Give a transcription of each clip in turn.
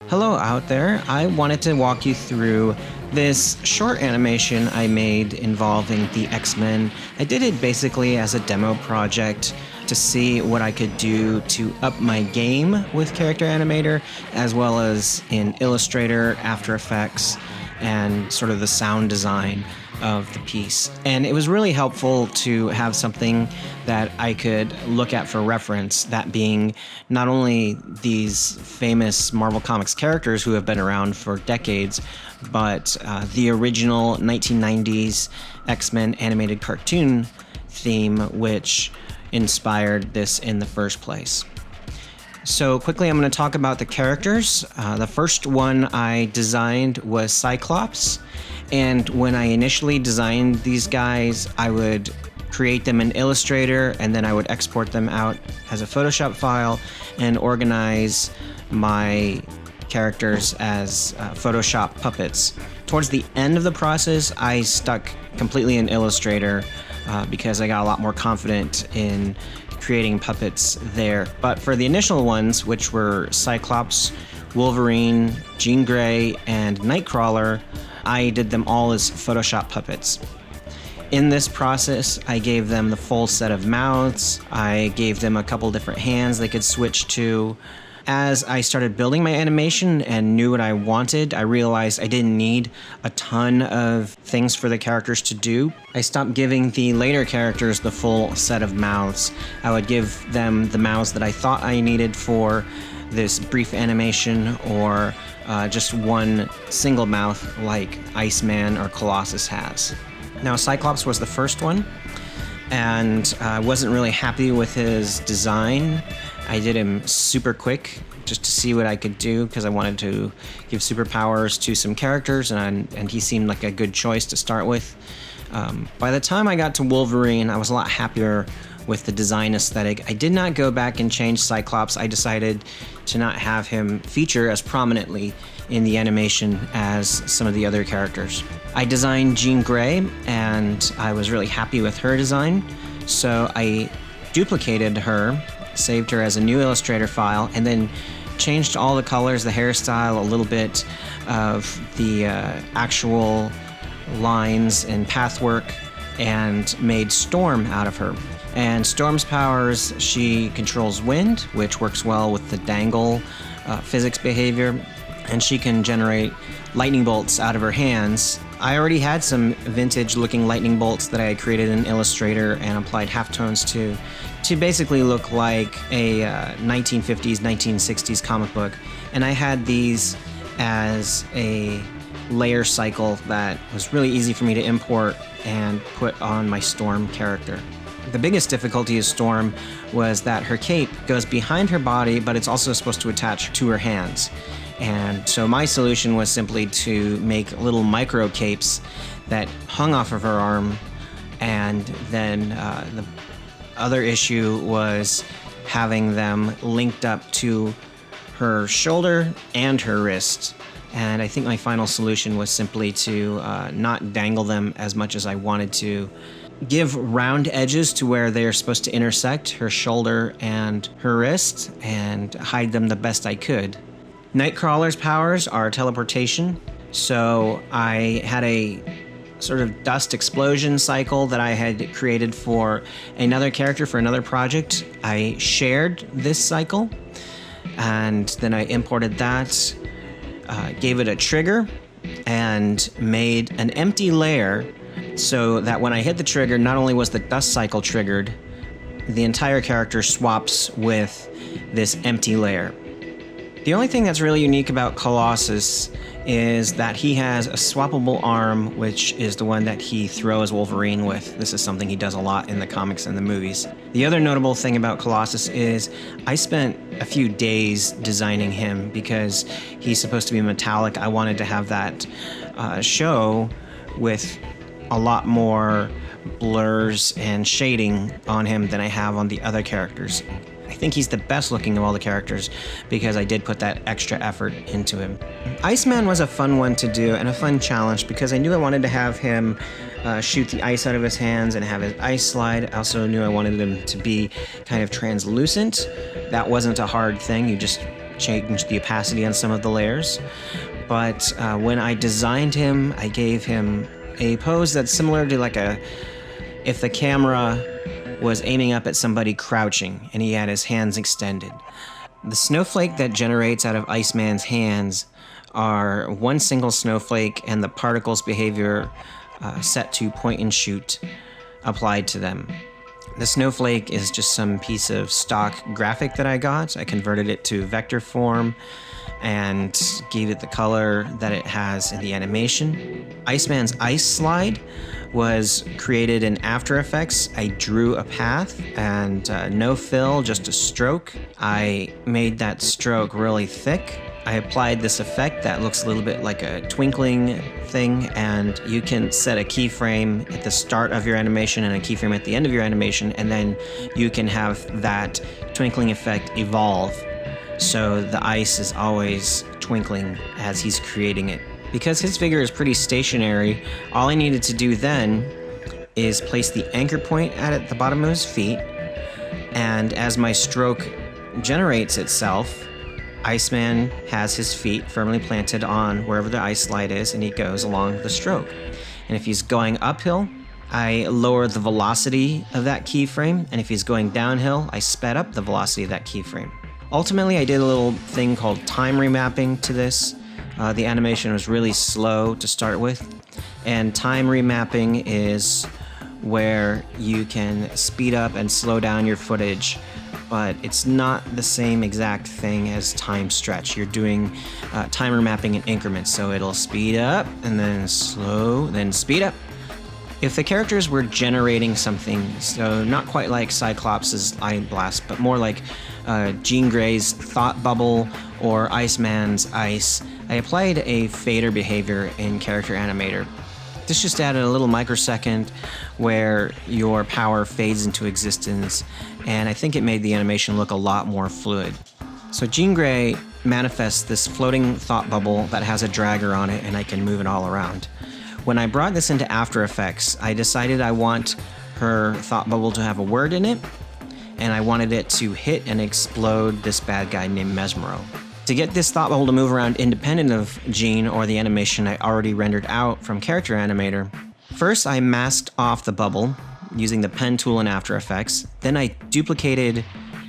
Hello out there. I wanted to walk you through this short animation I made involving the X-Men. I did it basically as a demo project to see what I could do to up my game with Character Animator, as well as in Illustrator, After Effects, and sort of the sound design of the piece. And it was really helpful to have something that I could look at for reference, that being not only these famous Marvel Comics characters who have been around for decades, but the original 1990s X-Men animated cartoon theme, which inspired this in the first place. So quickly, I'm going to talk about the characters. The first one I designed was Cyclops. And when I initially designed these guys, I would create them in Illustrator, and then I would export them out as a Photoshop file and organize my characters as Photoshop puppets. Towards the end of the process, I stuck completely in Illustrator because I got a lot more confident in creating puppets there. But for the initial ones, which were Cyclops, Wolverine, Jean Grey, and Nightcrawler, I did them all as Photoshop puppets. In this process, I gave them the full set of mouths. I gave them a couple different hands they could switch to. As I started building my animation and knew what I wanted, I realized I didn't need a ton of things for the characters to do. I stopped giving the later characters the full set of mouths. I would give them the mouths that I thought I needed for this brief animation, or just one single mouth like Iceman or Colossus has. Now, Cyclops was the first one, and I wasn't really happy with his design. I did him super quick just to see what I could do, because I wanted to give superpowers to some characters, and he seemed like a good choice to start with. By the time I got to Wolverine, I was a lot happier with the design aesthetic. I did not go back and change Cyclops. I decided to not have him feature as prominently in the animation as some of the other characters. I designed Jean Grey, and I was really happy with her design, so I duplicated her, saved her as a new Illustrator file, and then changed all the colors, the hairstyle, a little bit of the actual lines and pathwork, and made Storm out of her. And Storm's powers, she controls wind, which works well with the dangle physics behavior, and she can generate lightning bolts out of her hands. I already had some vintage looking lightning bolts that I had created in Illustrator and applied halftones to basically look like a 1950s, 1960s comic book. And I had these as a layer cycle that was really easy for me to import and put on my Storm character. The biggest difficulty of Storm was that her cape goes behind her body, but it's also supposed to attach to her hands. And so my solution was simply to make little micro capes that hung off of her arm, and then the other issue was having them linked up to her shoulder and her wrist. And I think my final solution was simply to not dangle them as much as I wanted to. Give round edges to where they are supposed to intersect, her shoulder and her wrist, and hide them the best I could. Nightcrawlers' powers are teleportation, so I had a sort of dust explosion cycle that I had created for another character for another project. I shared this cycle, and then I imported that, gave it a trigger, and made an empty layer so that when I hit the trigger, not only was the dust cycle triggered, the entire character swaps with this empty layer. The only thing that's really unique about Colossus is that he has a swappable arm, which is the one that he throws Wolverine with. This is something he does a lot in the comics and the movies. The other notable thing about Colossus is I spent a few days designing him because he's supposed to be metallic. I wanted to have that show with a lot more blurs and shading on him than I have on the other characters. I think he's the best looking of all the characters because I did put that extra effort into him. Iceman was a fun one to do and a fun challenge because I knew I wanted to have him shoot the ice out of his hands and have his ice slide. I also knew I wanted him to be kind of translucent. That wasn't a hard thing. You just change the opacity on some of the layers. But when I designed him, I gave him a pose that's similar to if the camera was aiming up at somebody crouching and he had his hands extended. The snowflake that generates out of Iceman's hands are one single snowflake and the particles behavior set to point and shoot applied to them. The snowflake is just some piece of stock graphic that I got. I converted it to vector form and gave it the color that it has in the animation. Iceman's ice slide was created in After Effects. I drew a path and no fill, just a stroke. I made that stroke really thick. I applied this effect that looks a little bit like a twinkling thing, and you can set a keyframe at the start of your animation and a keyframe at the end of your animation, and then you can have that twinkling effect evolve. So the ice is always twinkling as he's creating it. Because his figure is pretty stationary, all I needed to do then is place the anchor point at the bottom of his feet, and as my stroke generates itself, Iceman has his feet firmly planted on wherever the ice slide is, and he goes along the stroke. And if he's going uphill, I lower the velocity of that keyframe, and if he's going downhill, I sped up the velocity of that keyframe. Ultimately, I did a little thing called time remapping to this. The animation was really slow to start with, and time remapping is where you can speed up and slow down your footage, but it's not the same exact thing as time stretch. You're doing time remapping in increments, so it'll speed up and then slow, then speed up. If the characters were generating something, so not quite like Cyclops' Eye Blast, but more like Jean Grey's Thought Bubble or Iceman's Ice, I applied a fader behavior in Character Animator. This just added a little microsecond where your power fades into existence, and I think it made the animation look a lot more fluid. So Jean Grey manifests this floating thought bubble that has a dragger on it, and I can move it all around. When I brought this into After Effects, I decided I want her thought bubble to have a word in it, and I wanted it to hit and explode this bad guy named Mesmero. To get this thought bubble to move around independent of Jean or the animation I already rendered out from Character Animator, first I masked off the bubble using the pen tool in After Effects. Then I duplicated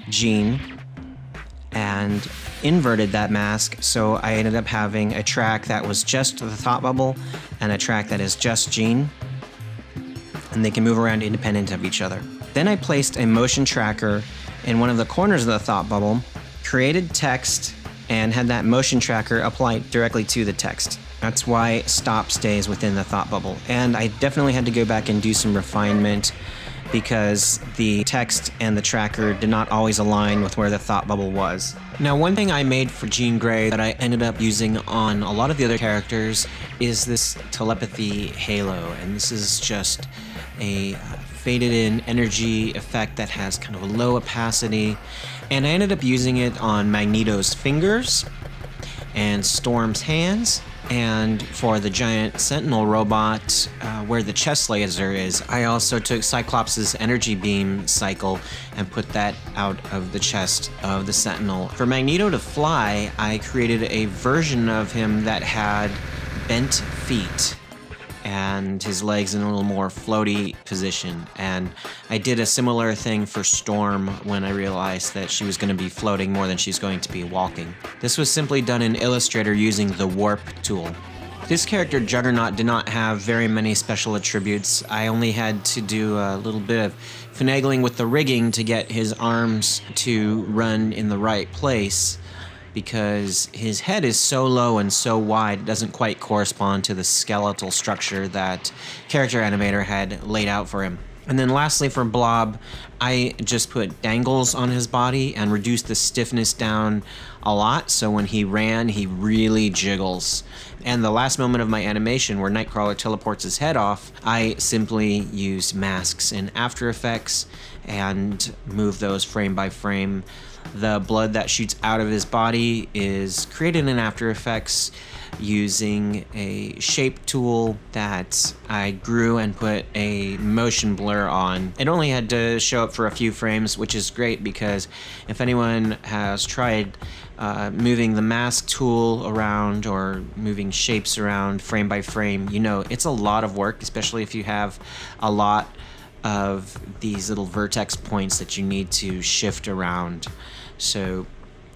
Jean and inverted that mask, so I ended up having a track that was just the thought bubble and a track that is just Jean, and they can move around independent of each other. Then I placed a motion tracker in one of the corners of the thought bubble, created text, and had that motion tracker applied directly to the text. That's why stop stays within the thought bubble. And I definitely had to go back and do some refinement because the text and the tracker did not always align with where the thought bubble was. Now, one thing I made for Jean Grey that I ended up using on a lot of the other characters is this telepathy halo, and this is just a faded in energy effect that has kind of a low opacity, and I ended up using it on Magneto's fingers and Storm's hands, and for the giant Sentinel robot where the chest laser is, I also took Cyclops' energy beam cycle and put that out of the chest of the Sentinel. For Magneto to fly, I created a version of him that had bent feet and his legs in a little more floaty position. And I did a similar thing for Storm when I realized that she was going to be floating more than she's going to be walking. This was simply done in Illustrator using the Warp tool. This character, Juggernaut, did not have very many special attributes. I only had to do a little bit of finagling with the rigging to get his arms to run in the right place, because his head is so low and so wide, it doesn't quite correspond to the skeletal structure that Character Animator had laid out for him. And then lastly for Blob, I just put dangles on his body and reduced the stiffness down a lot, so when he ran, he really jiggles. And the last moment of my animation where Nightcrawler teleports his head off, I simply used masks in After Effects and moved those frame by frame The blood that shoots out of his body is created in After Effects using a shape tool that I grew and put a motion blur on. It only had to show up for a few frames, which is great because if anyone has tried moving the mask tool around or moving shapes around frame by frame, you know it's a lot of work, especially if you have a lot of these little vertex points that you need to shift around. So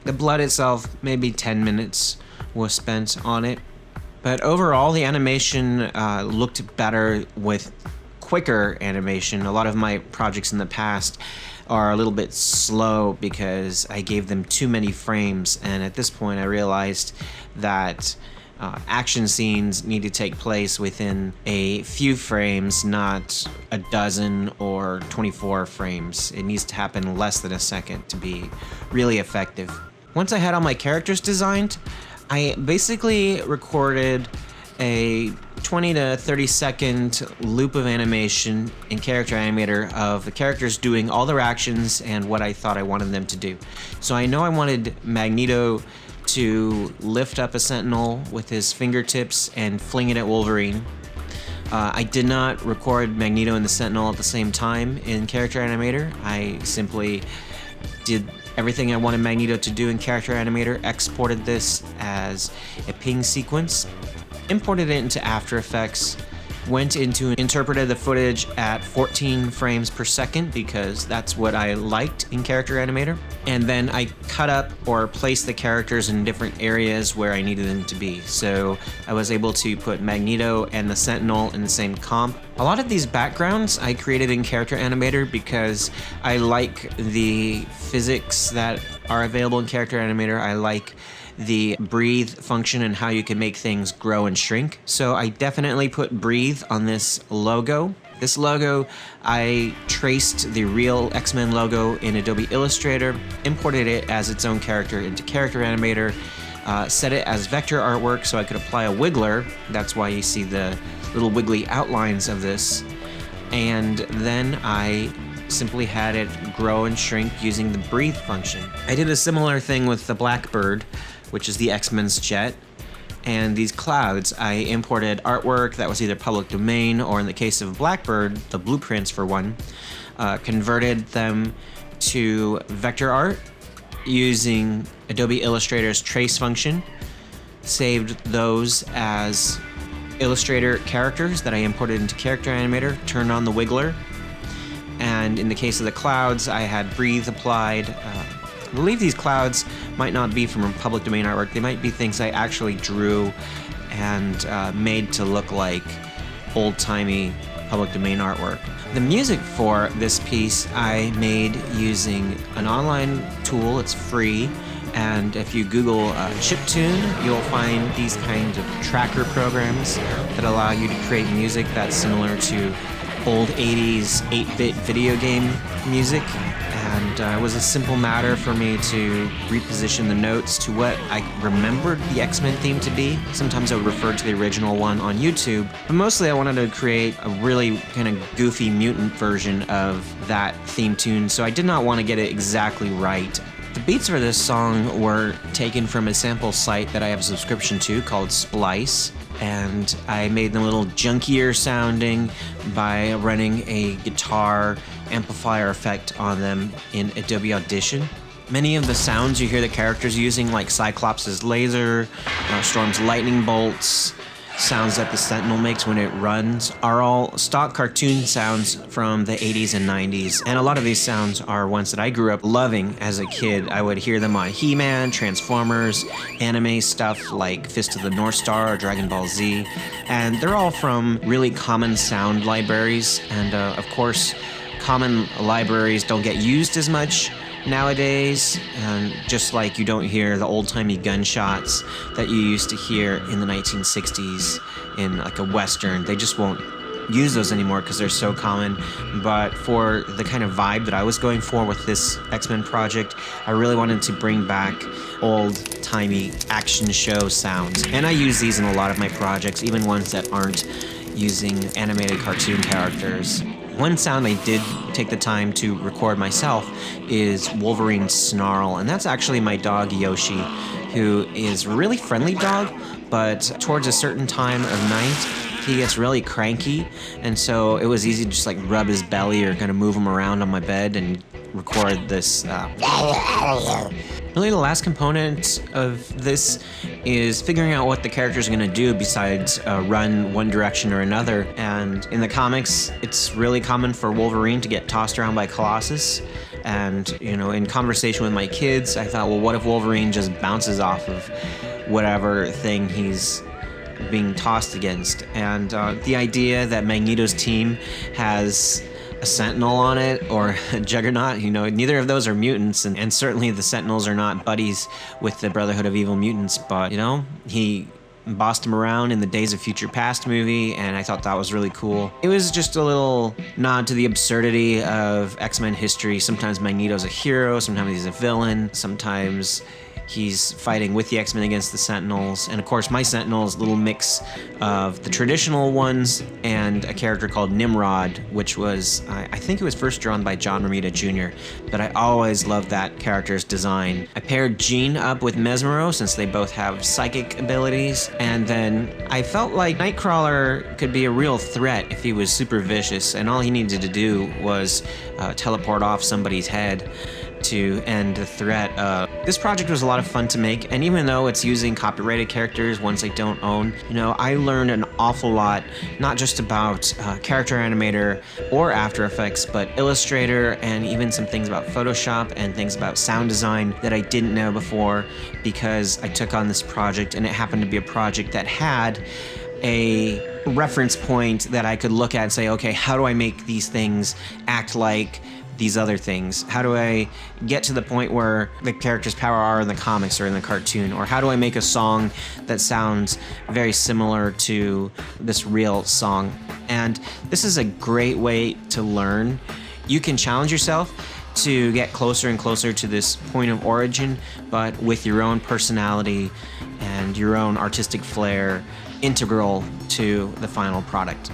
the blood itself, maybe 10 minutes was spent on it. But overall, the animation looked better with quicker animation. A lot of my projects in the past are a little bit slow because I gave them too many frames, and at this point I realized that action scenes need to take place within a few frames, not a dozen or 24 frames. It needs to happen less than a second to be really effective. Once I had all my characters designed, I basically recorded a 20 to 30 second loop of animation in Character Animator of the characters doing all their actions and what I thought I wanted them to do. So I know I wanted Magneto to lift up a Sentinel with his fingertips and fling it at Wolverine. I did not record Magneto and the Sentinel at the same time in Character Animator. I simply did everything I wanted Magneto to do in Character Animator, exported this as a ping sequence, imported it into After Effects, went into interpreted the footage at 14 frames per second because that's what I liked in Character Animator, and then I cut up or placed the characters in different areas where I needed them to be. So I was able to put Magneto and the Sentinel in the same comp. A lot of these backgrounds I created in Character Animator because I like the physics that are available in Character Animator. I like the breathe function and how you can make things grow and shrink. So I definitely put breathe on this logo. This logo, I traced the real X-Men logo in Adobe Illustrator, imported it as its own character into Character Animator, set it as vector artwork so I could apply a wiggler. That's why you see the little wiggly outlines of this. And then I simply had it grow and shrink using the breathe function. I did a similar thing with the Blackbird, which is the X-Men's jet, and these clouds. I imported artwork that was either public domain or, in the case of Blackbird, the blueprints for one, converted them to vector art using Adobe Illustrator's trace function, saved those as Illustrator characters that I imported into Character Animator, turned on the wiggler, and in the case of the clouds, I had breathe applied. I believe these clouds might not be from public domain artwork. They might be things I actually drew and made to look like old-timey public domain artwork. The music for this piece I made using an online tool. It's free, and if you Google chiptune, you'll find these kinds of tracker programs that allow you to create music that's similar to old 80s 8-bit video game music. And it was a simple matter for me to reposition the notes to what I remembered the X-Men theme to be. Sometimes I would refer to the original one on YouTube, but mostly I wanted to create a really kind of goofy mutant version of that theme tune, so I did not want to get it exactly right. The beats for this song were taken from a sample site that I have a subscription to called Splice, and I made them a little junkier sounding by running a guitar amplifier effect on them in Adobe Audition. Many of the sounds you hear the characters using, like Cyclops' laser, Storm's lightning bolts, sounds that the Sentinel makes when it runs, are all stock cartoon sounds from the 80s and 90s. And a lot of these sounds are ones that I grew up loving as a kid. I would hear them on He-Man, Transformers, anime stuff like Fist of the North Star or Dragon Ball Z. And they're all from really common sound libraries. And of course, common libraries don't get used as much nowadays, and just like you don't hear the old-timey gunshots that you used to hear in the 1960s in like a western. They just won't use those anymore because they're so common. But for the kind of vibe that I was going for with this X-Men project, I really wanted to bring back old-timey action show sounds, and I use these in a lot of my projects, even ones that aren't using animated cartoon characters. One sound I did take the time to record myself is Wolverine's snarl, and that's actually my dog Yoshi, who is a really friendly dog, but towards a certain time of night, he gets really cranky, and so it was easy to just like rub his belly or kind of move him around on my bed and record this. Really, the last component of this is figuring out what the characters are going to do besides run one direction or another. And in the comics, it's really common for Wolverine to get tossed around by Colossus. And, you know, in conversation with my kids, I thought, well, what if Wolverine just bounces off of whatever thing he's being tossed against? And the idea that Magneto's team has a Sentinel on it or a Juggernaut, you know, neither of those are mutants, and certainly the Sentinels are not buddies with the Brotherhood of Evil Mutants, but, you know, he bossed him around in the Days of Future Past movie, and I thought that was really cool. It was just a little nod to the absurdity of X-Men history. Sometimes Magneto's a hero, sometimes he's a villain, sometimes he's fighting with the X-Men against the Sentinels. And of course, my Sentinels, a little mix of the traditional ones and a character called Nimrod, which was, I think it was first drawn by John Romita Jr., but I always loved that character's design. I paired Jean up with Mesmero since they both have psychic abilities, and then I felt like Nightcrawler could be a real threat if he was super vicious, and all he needed to do was teleport off somebody's head to end the threat. This project was a lot of fun to make, and even though it's using copyrighted characters, ones I don't own, you know, I learned an awful lot, not just about character animator or After Effects, but Illustrator, and even some things about Photoshop and things about sound design that I didn't know before, because I took on this project, and it happened to be a project that had a reference point that I could look at and say, okay, how do I make these things act like these other things? How do I get to the point where the characters' power are in the comics or in the cartoon? Or how do I make a song that sounds very similar to this real song? And this is a great way to learn. You can challenge yourself to get closer and closer to this point of origin, but with your own personality and your own artistic flair integral to the final product.